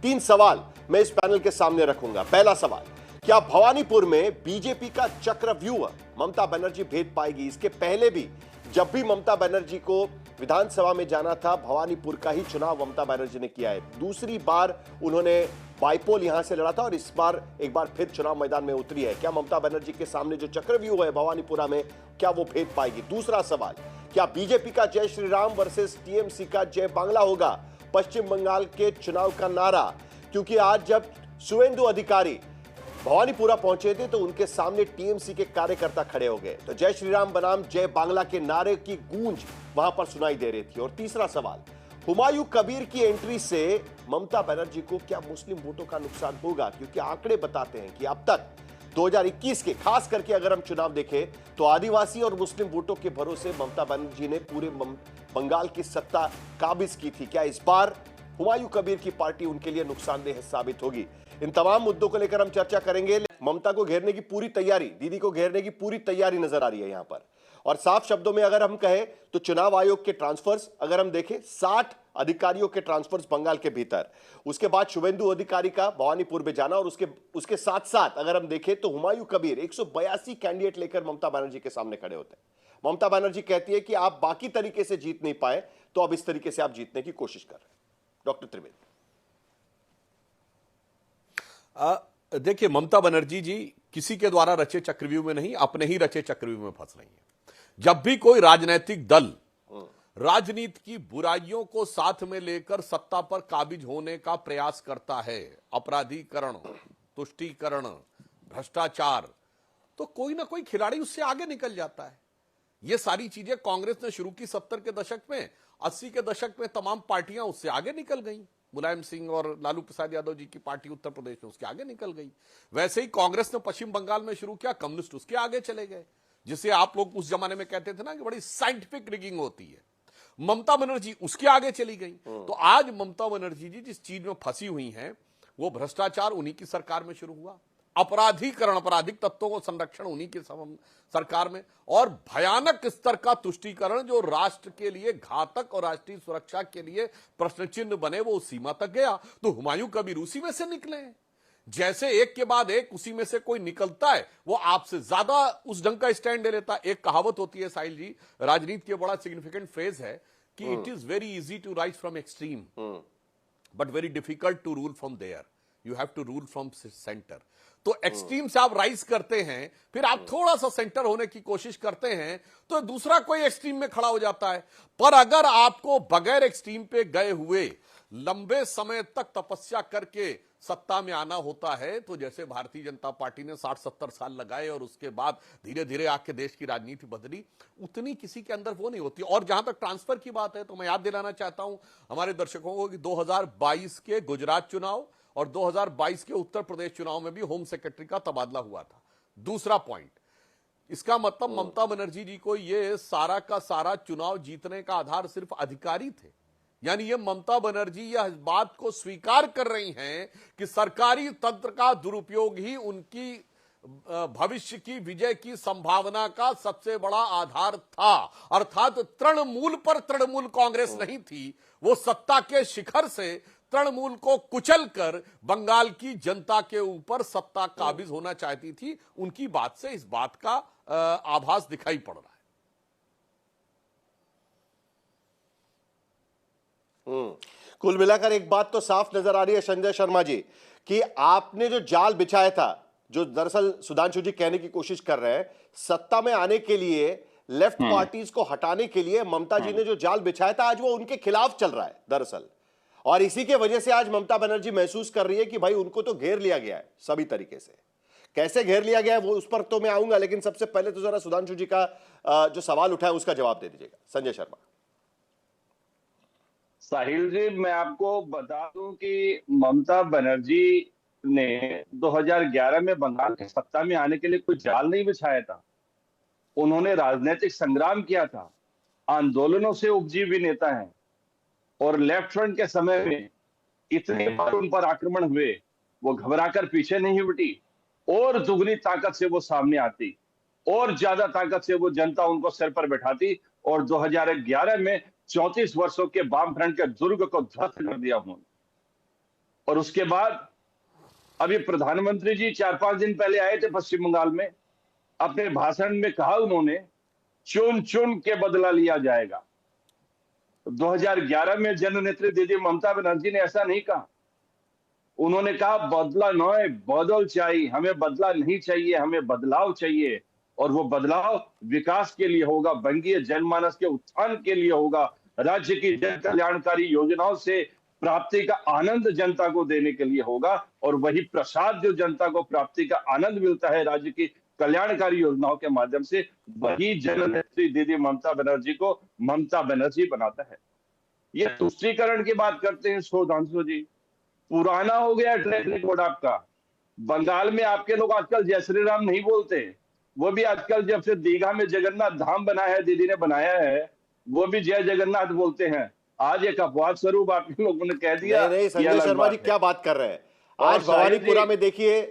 तीन सवाल मैं इस पैनल के सामने रखूंगा। पहला सवाल, क्या भवानीपुर में बीजेपी का चक्रव्यूह ममता बनर्जी भेद पाएगी? इसके पहले भी जब भी ममता बनर्जी को विधानसभा में जाना था, भवानीपुर का ही चुनाव ममता बनर्जी ने किया है। दूसरी बार उन्होंने बाइपोल यहां से लड़ा था और इस बार एक बार फिर चुनाव मैदान में उतरी है। क्या ममता बनर्जी के सामने जो चक्रव्यूह है भवानीपुरा में, क्या वो भेद पाएगी? दूसरा सवाल, क्या बीजेपी का जय श्री राम वर्सेस टीएमसी का जय बांग्ला होगा पश्चिम बंगाल के चुनाव का नारा? क्योंकि आज जब शुवेंदु अधिकारी भवानीपुरा पहुंचे थे तो उनके सामने टीएमसी के कार्यकर्ता खड़े हो गए, तो जय श्री राम बनाम जय बांग्ला के नारे की गूंज वहां पर सुनाई दे रही थी। और तीसरा सवाल, हुमायूं कबीर की एंट्री से ममता बनर्जी को क्या मुस्लिम वोटों का नुकसान होगा? क्योंकि आंकड़े बताते हैं कि अब तक 2021 के, खास करके अगर हम चुनाव देखें तो आदिवासी और मुस्लिम वोटों के भरोसे ममता बनर्जी ने पूरे बंगाल की सत्ता काबिज की थी। क्या इस बार हुमायूं कबीर की पार्टी उनके लिए नुकसानदेह साबित होगी? इन तमाम मुद्दों को लेकर हम चर्चा करेंगे। ममता को घेरने की पूरी तैयारी, दीदी को घेरने की पूरी तैयारी नजर आ रही है यहां पर। और साफ शब्दों में अगर हम कहें तो चुनाव आयोग के ट्रांसफर्स अगर हम देखें, 60 अधिकारियों के ट्रांसफर्स बंगाल के भीतर, उसके बाद शुवेंदु अधिकारी का भवानीपुर में जाना, और उसके साथ साथ अगर हम देखें तो हुमायूं कबीर 182 कैंडिडेट लेकर ममता बनर्जी के सामने खड़े होते हैं। ममता बनर्जी कहती है कि आप बाकी तरीके से जीत नहीं पाए तो अब इस तरीके से आप जीतने की कोशिश कर रहे हैं। डॉक्टर त्रिवेदी, देखिए, ममता बनर्जी जी किसी के द्वारा रचे चक्रव्यूह में नहीं, अपने ही रचे चक्रव्यूह में फंस रही है। जब भी कोई राजनीतिक दल राजनीति की बुराइयों को साथ में लेकर सत्ता पर काबिज होने का प्रयास करता है, अपराधीकरण, तुष्टीकरण, भ्रष्टाचार, तो कोई ना कोई खिलाड़ी उससे आगे निकल जाता है। ये सारी चीजें कांग्रेस ने शुरू की 70 के दशक में, 80 के दशक में तमाम पार्टियां उससे आगे निकल गई। मुलायम सिंह और लालू प्रसाद यादव जी की पार्टी उत्तर प्रदेश में उसके आगे निकल गई। वैसे ही कांग्रेस ने पश्चिम बंगाल में शुरू किया, कम्युनिस्ट उसके आगे चले गए, जिसे आप लोग उस जमाने में कहते थे ना कि बड़ी साइंटिफिक रिगिंग होती है। ममता बनर्जी उसके आगे चली गई। तो आज ममता बनर्जी जी जिस चीज में फंसी हुई हैं, वो भ्रष्टाचार उन्हीं की सरकार में शुरू हुआ, अपराधीकरण, आपराधिक तत्वों को संरक्षण उन्हीं की सरकार में, और भयानक स्तर का तुष्टीकरण जो राष्ट्र के लिए घातक और राष्ट्रीय सुरक्षा के लिए प्रश्न चिन्ह बने, वो उस सीमा तक गया। तो हुमायूं कबीर उसी में से निकले। जैसे एक के बाद एक उसी में से कोई निकलता है, वो आपसे ज्यादा उस ढंग का स्टैंड ले लेता है। एक कहावत होती है साहिल जी, राजनीति के बड़ा सिग्निफिकेंट फ्रेज है कि it is very easy to rise from extreme but very difficult to rule from there, you have to rule from centre. तो एक्सट्रीम से आप राइज करते हैं, फिर आप थोड़ा सा सेंटर होने की कोशिश करते हैं, तो दूसरा कोई एक्सट्रीम में खड़ा हो जाता है। पर अगर आपको बगैर एक्सट्रीम पे गए हुए लंबे समय तक तपस्या करके सत्ता में आना होता है, तो जैसे भारतीय जनता पार्टी ने 60-70 साल लगाए और उसके बाद धीरे धीरे आके देश की राजनीति बदली, उतनी किसी के अंदर वो नहीं होती। और जहां तक ट्रांसफर की बात है, तो मैं याद दिलाना चाहता हूं हमारे दर्शकों को कि 2022 के गुजरात चुनाव और 2022 के उत्तर प्रदेश चुनाव में भी होम सेक्रेटरी का तबादला हुआ था। दूसरा पॉइंट, इसका मतलब ममता बनर्जी जी को ये सारा का सारा चुनाव जीतने का आधार सिर्फ अधिकारी थे। यानी ये ममता बनर्जी यह बात को स्वीकार कर रही हैं कि सरकारी तंत्र का दुरुपयोग ही उनकी भविष्य की विजय की संभावना का सबसे बड़ा आधार था। अर्थात तृणमूल पर तृणमूल कांग्रेस नहीं थी, वो सत्ता के शिखर से तृणमूल को कुचलकर बंगाल की जनता के ऊपर सत्ता काबिज होना चाहती थी। उनकी बात से इस बात का आभास दिखाई पड़ रहा है। कुल मिलाकर एक बात तो साफ नजर आ रही है संजय शर्मा जी, कि आपने जो जाल बिछाया था, जो दरअसल सुधांशु जी कहने की कोशिश कर रहे हैं, सत्ता में आने के लिए, लेफ्ट पार्टीज को हटाने के लिए ममता जी ने जो जाल बिछाया था, आज वो उनके खिलाफ चल रहा है दरअसल। और इसी के वजह से आज ममता बनर्जी महसूस कर रही है कि भाई उनको तो घेर लिया गया है सभी तरीके से। कैसे घेर लिया गया है वो उस पर तो मैं आऊंगा, लेकिन सबसे पहले तो जरा सुधांशु जी का जो सवाल उठाया उसका जवाब दे दीजिएगा संजय शर्मा। साहिल जी, मैं आपको बता दूं कि ममता बनर्जी ने 2011 में बंगाल के सत्ता में आने के लिए कोई जाल नहीं बिछाया था। उन्होंने राजनीतिक संग्राम किया था, आंदोलनों से उपजीवी नेता हैं, और लेफ्ट फ्रंट के समय में इतने बार उन पर आक्रमण हुए, वो घबराकर पीछे नहीं हटी, और दुगनी ताकत से वो सामने आती, और ज्यादा ताकत से वो जनता उनको सिर पर बैठाती, और 2011 में 34 वर्षों के वामफ्रंट के दुर्ग को ध्वस्त कर दिया उन्होंने। और उसके बाद अभी प्रधानमंत्री जी 4-5 दिन पहले आए थे पश्चिम बंगाल में, अपने भाषण में कहा उन्होंने, चुन चुन के बदला लिया जाएगा। 2011 में जननेत्री दीदी ममता बनर्जी ने ऐसा नहीं कहा। उन्होंने कहा बदला नय बदल चाहिए, हमें बदला नहीं चाहिए, हमें बदलाव चाहिए, और वो बदलाव विकास के लिए होगा, वंगीय जनमानस के उत्थान के लिए होगा, राज्य की जन कल्याणकारी योजनाओं से प्राप्ति का आनंद जनता को देने के लिए होगा, और वही प्रसाद जो जनता को प्राप्ति का आनंद मिलता है राज्य की कल्याणकारी योजनाओं के माध्यम से, वही जननेत्री दीदी ममता बनर्जी को ममता बनर्जी बनाता है। ये तुष्टीकरण की बात करते हैं सुधांशु जी, पुराना हो गया ट्रैक रिकॉर्ड आपका। बंगाल में आपके लोग आजकल जय श्री राम नहीं बोलते, वो भी आजकल जब से दीघा में जगन्नाथ धाम बना है, दीदी ने बनाया है, वो भी जय जगन्नाथ बोलते हैं। आज एक अपवाद स्वरूप आप लोगों ने कह दिया। नहीं संजय शर्मा जी क्या बात कर रहे हैं। आज भवानीपुरा में देखिए,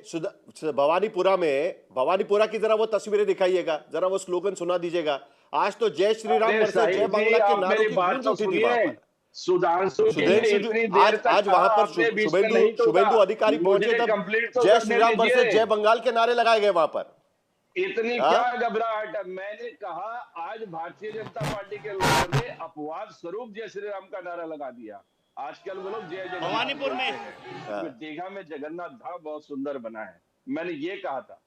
भवानीपुरा की जरा वो तस्वीरें दिखाइएगा, जरा वो स्लोगन सुना दीजिएगा। आज तो जय श्री राम वर्सेस जय बांग्ला के नारों की गूंज उठी थी वहां पर। सुधांशु आज वहां पर शुभेंदु अधिकारी पहुंचे तब जय श्री राम वर्सेस जय बंगाल के नारे लगाए गए वहां पर। इतनी क्या घबराहट है। मैंने कहा आज भारतीय जनता पार्टी के लोगों ने अपवाद स्वरूप जय श्री राम का नारा लगा दिया। आजकल वो लोग जय भवानीपुर में दीघा में जगन्नाथ धाम बहुत सुंदर बना है, मैंने ये कहा था।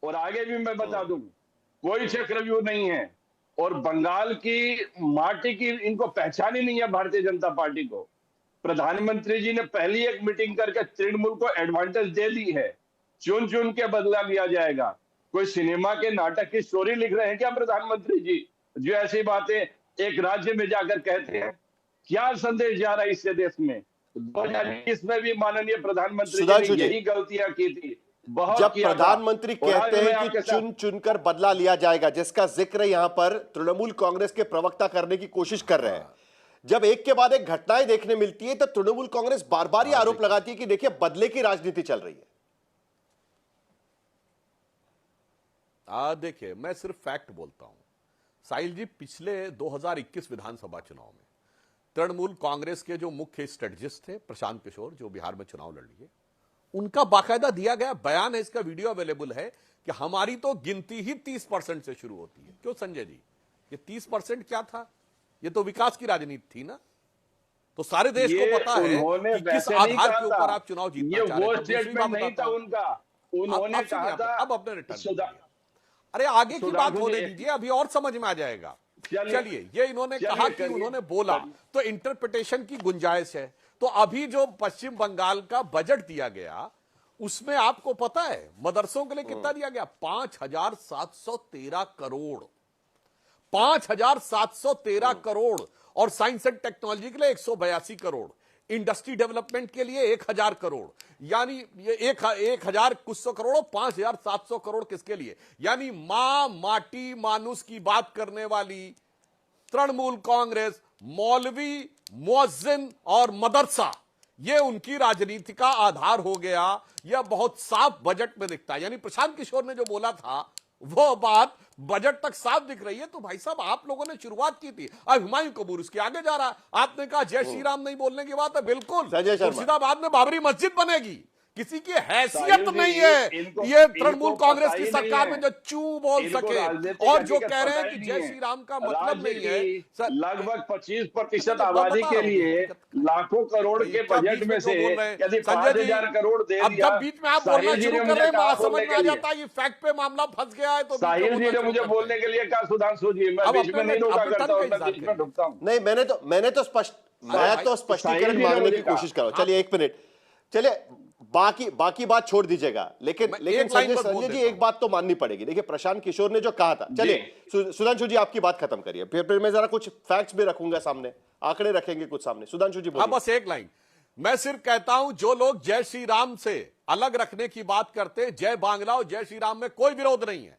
और आगे भी मैं बता दूं, कोई चक्रव्यूह नहीं है, और बंगाल की माटी की इनको पहचान ही नहीं है भारतीय जनता पार्टी को। प्रधानमंत्री जी ने पहली एक मीटिंग करके तृणमूल को एडवांटेज दे दी है, चुन चुन के बदला लिया जाएगा। कोई सिनेमा के नाटक की स्टोरी लिख रहे हैं क्या प्रधानमंत्री जी, जो ऐसी बातें एक राज्य में जाकर कहते हैं? क्या संदेश जा रहा है इससे देश में? 2021 में भी माननीय प्रधानमंत्री जी ने यही गलतियां की थी। जब प्रधानमंत्री कहते हैं कि चुन चुनकर बदला लिया जाएगा, जिसका जिक्र यहां पर तृणमूल कांग्रेस के प्रवक्ता करने की कोशिश कर रहे हैं, जब एक के बाद एक घटनाएं देखने मिलती है तो तृणमूल कांग्रेस बार बार ये आरोप लगाती है कि देखिए बदले की राजनीति चल रही है। देखिए मैं सिर्फ फैक्ट बोलता हूं साहिल जी। पिछले 2021 विधानसभा चुनाव में तृणमूल कांग्रेस के जो मुख्य स्ट्रेटजिस्ट थे प्रशांत किशोर, जो बिहार में चुनाव लड़ लिए, उनका बाकायदा दिया गया बयान है, इसका वीडियो अवेलेबल है, कि हमारी तो गिनती ही 30% से शुरू होती है। क्यों संजय जी, ये 30% क्या था? ये तो विकास की राजनीति थी ना। तो सारे देश को पता है कि किस आधार के ऊपर आप चुनाव जीतना चाह रहे थे। उन्होंने कहा था, अब अपने रिटर्न, अरे आगे की बात होने दीजिए, अभी और समझ में आ जाएगा। चलिए, ये इन्होंने कहा कि उन्होंने बोला तो इंटरप्रिटेशन की गुंजाइश है। तो अभी जो पश्चिम बंगाल का बजट दिया गया, उसमें आपको पता है मदरसों के लिए कितना दिया गया? 5,713 करोड़, 5,713 करोड़। और साइंस एंड टेक्नोलॉजी के लिए 182 करोड़, इंडस्ट्री डेवलपमेंट के लिए 1,000 करोड़, यानी ये 1,000 कुछ सौ करोड़, 5,700 करोड़ किसके लिए? यानी मां माटी मानुस की बात करने वाली तृणमूल कांग्रेस, मौलवी, मुअज्जिन और मदरसा, ये उनकी राजनीति का आधार हो गया। यह बहुत साफ बजट में दिखता है। यानी प्रशांत किशोर ने जो बोला था वो बात बजट तक साफ दिख रही है। तो भाई साहब, आप लोगों ने शुरुआत की थी, अब हुमायूं कबूर उसके आगे जा रहा है। आपने कहा जय श्री राम नहीं बोलने की बात है, बिल्कुल। मुर्शिदाबाद में बाबरी मस्जिद बनेगी, किसी की हैसियत नहीं है ये तृणमूल कांग्रेस की सरकार में जो चू बोल सके। और जो कह रहे हैं कि जय श्री राम का मतलब नहीं है, लगभग 25% आबादी के लिए लाखों करोड़ के बजट में से यदि 5,000 करोड़ दे दिया। अब बीच में आप बोलना शुरू कर रहे हैं, समझ में आ जाता है ये फैक्ट पे मामला फंस गया है। तो साहिल जी ने मुझे बोलने के लिए कहा, सुधांशु जी मैं बीच में नहीं रोका करता हूं, मैं बीच में ढुकता हूं। नहीं, मैंने तो स्पष्टीकरण मांगने की कोशिश करो। चलिए एक मिनट, चलिए बाकी बात छोड़ दीजिएगा, लेकिन संजय जी एक बात तो माननी पड़ेगी। देखिए प्रशांत किशोर ने जो कहा था, चलिए सुधांशु जी आपकी बात खत्म करिए, फिर मैं जरा कुछ फैक्ट्स भी रखूंगा सामने, आंकड़े रखेंगे कुछ सामने। सुधांशु जी बोलिए। बस एक लाइन, मैं सिर्फ कहता हूं जो लोग जय श्री राम से अलग रखने की बात करते, जय बांग्ला और जय श्री राम में कोई विरोध नहीं है।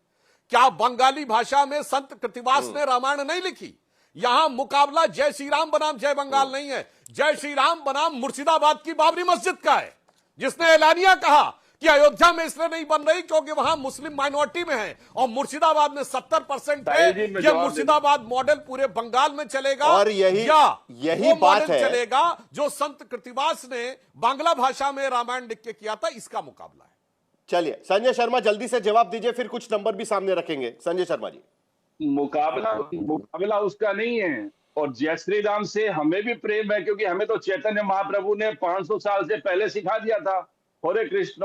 क्या बंगाली भाषा में संत कृतिवास ने रामायण नहीं लिखी? यहां मुकाबला जय श्री राम बनाम जय बंगाल नहीं है। जय श्री राम बनाम मुर्शिदाबाद की बाबरी मस्जिद का है, जिसने एलानिया कहा कि अयोध्या में इसलिए नहीं बन रही क्योंकि वहां मुस्लिम माइनॉरिटी में है और मुर्शिदाबाद में 70% है। ये मुर्शिदाबाद मॉडल पूरे बंगाल में चलेगा और यही वो बात मॉडल है चलेगा जो संत कृतिवास ने बांग्ला भाषा में रामायण लिख के किया था, इसका मुकाबला है। चलिए संजय शर्मा जल्दी से जवाब दीजिए, फिर कुछ नंबर भी सामने रखेंगे। संजय शर्मा जी, मुकाबला उसका नहीं है। और जय श्री राम से हमें भी प्रेम है, क्योंकि हमें तो चैतन्य महाप्रभु ने 500 साल से पहले सिखा दिया था, हरे कृष्ण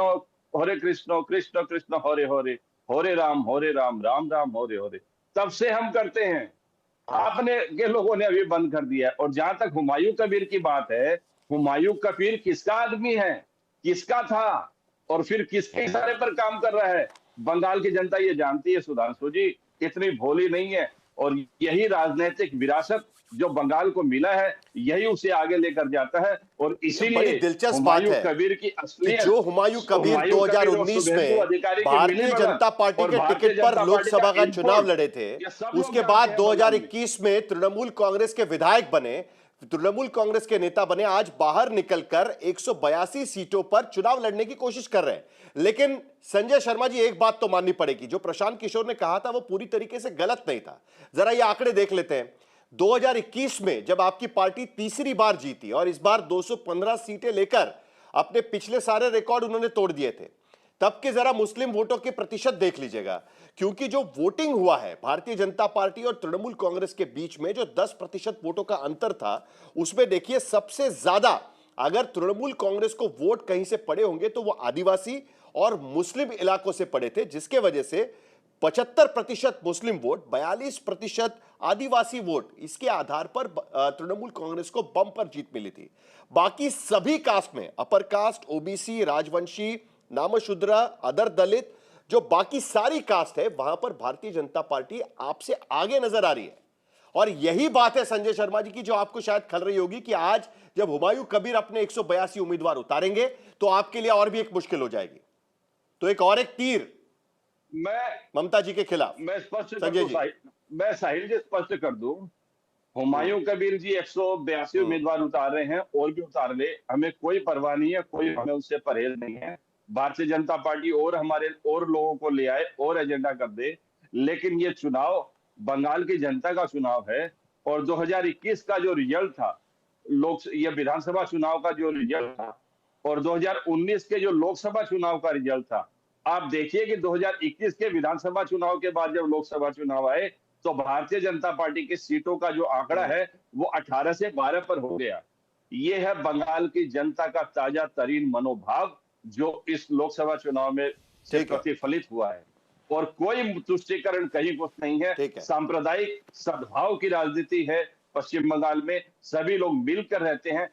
कृष्ण कृष्ण हरे हरे, हरे राम राम राम हरे हरे। तब से हम करते हैं, आपने के लोगों ने अभी बंद कर दिया। और जहां तक हुमायूं कबीर की बात है, हुमायूं कबीर किसका आदमी है, किसका था, और फिर किसके इशारे पर काम कर रहा है, बंगाल की जनता ये जानती है। सुधांशु जी इतनी भोली नहीं है, और यही राजनीतिक विरासत जो बंगाल को मिला है, यही उसे आगे लेकर जाता है। और इसीलिए दिलचस्प बात है कबीर की असलियत, जो हुमायूं कबीर 2019 में भारतीय जनता पार्टी के टिकट पर लोकसभा का चुनाव लड़े थे, उसके बाद 2021 में तृणमूल कांग्रेस के विधायक बने, तृणमूल कांग्रेस के नेता बने, आज बाहर निकलकर 182 सीटों पर चुनाव लड़ने की कोशिश कर रहे हैं। लेकिन संजय शर्मा जी एक बात तो माननी पड़ेगी, जो प्रशांत किशोर ने कहा था वो पूरी तरीके से गलत नहीं था। जरा ये आंकड़े देख लेते हैं। 2021 में जब आपकी पार्टी तीसरी बार जीती और इस बार 215 सीटें लेकर अपने पिछले सारे रिकॉर्ड उन्होंने तोड़ दिए थे, तब के जरा मुस्लिम वोटों के प्रतिशत देख लीजिएगा। क्योंकि जो वोटिंग हुआ है भारतीय जनता पार्टी और तृणमूल कांग्रेस के बीच में, जो 10% वोटों का अंतर था, उसमें देखिए सबसे ज्यादा अगर तृणमूल कांग्रेस को वोट कहीं से पड़े होंगे तो वो आदिवासी और मुस्लिम इलाकों से पड़े थे, जिसके वजह से 75% मुस्लिम वोट, 42% आदिवासी वोट, इसके आधार पर तृणमूल कांग्रेस को बम्पर जीत मिली थी। बाकी सभी कास्ट में, upper caste, OBC, Rajbanshi, Namasudra, other Dalit, जो बाकी सारी कास्ट है, वहां पर भारतीय जनता पार्टी आपसे आगे नजर आ रही है। और यही बात है संजय शर्मा जी की जो आपको शायद खल रही होगी कि आज जब हुमायूं कबीर अपने 182 उम्मीदवार उतारेंगे तो आपके लिए और भी एक मुश्किल हो जाएगी। तो एक और एक तीर ममता जी के खिलाफ। मैं साहिल जी स्पष्ट कर दूं, हुमायूं कबीर जी 182 उम्मीदवार उतार रहे हैं, और भी उतार ले, हमें कोई परवाह नहीं है, कोई हमें उससे परहेज नहीं है। भारतीय जनता पार्टी और हमारे और लोगों को ले आए और एजेंडा कर दे, लेकिन ये चुनाव बंगाल की जनता का चुनाव है। और 2021 का जो रिजल्ट था, ये विधानसभा चुनाव का जो रिजल्ट था, और 2019 के जो लोकसभा चुनाव का रिजल्ट था, आप देखिए कि 2021 के विधानसभा चुनाव के बाद जब लोकसभा चुनाव आए तो भारतीय जनता पार्टी की सीटों का जो आंकड़ा है वो 18 से 12 पर हो गया। ये है बंगाल की जनता का ताजा तरीन मनोभाव जो इस लोकसभा चुनाव में से प्रतिफलित हुआ है। और कोई तुष्टीकरण कहीं कुछ नहीं है, सांप्रदायिक सद्भाव की राजनीति है। पश्चिम बंगाल में सभी लोग मिलकर रहते हैं।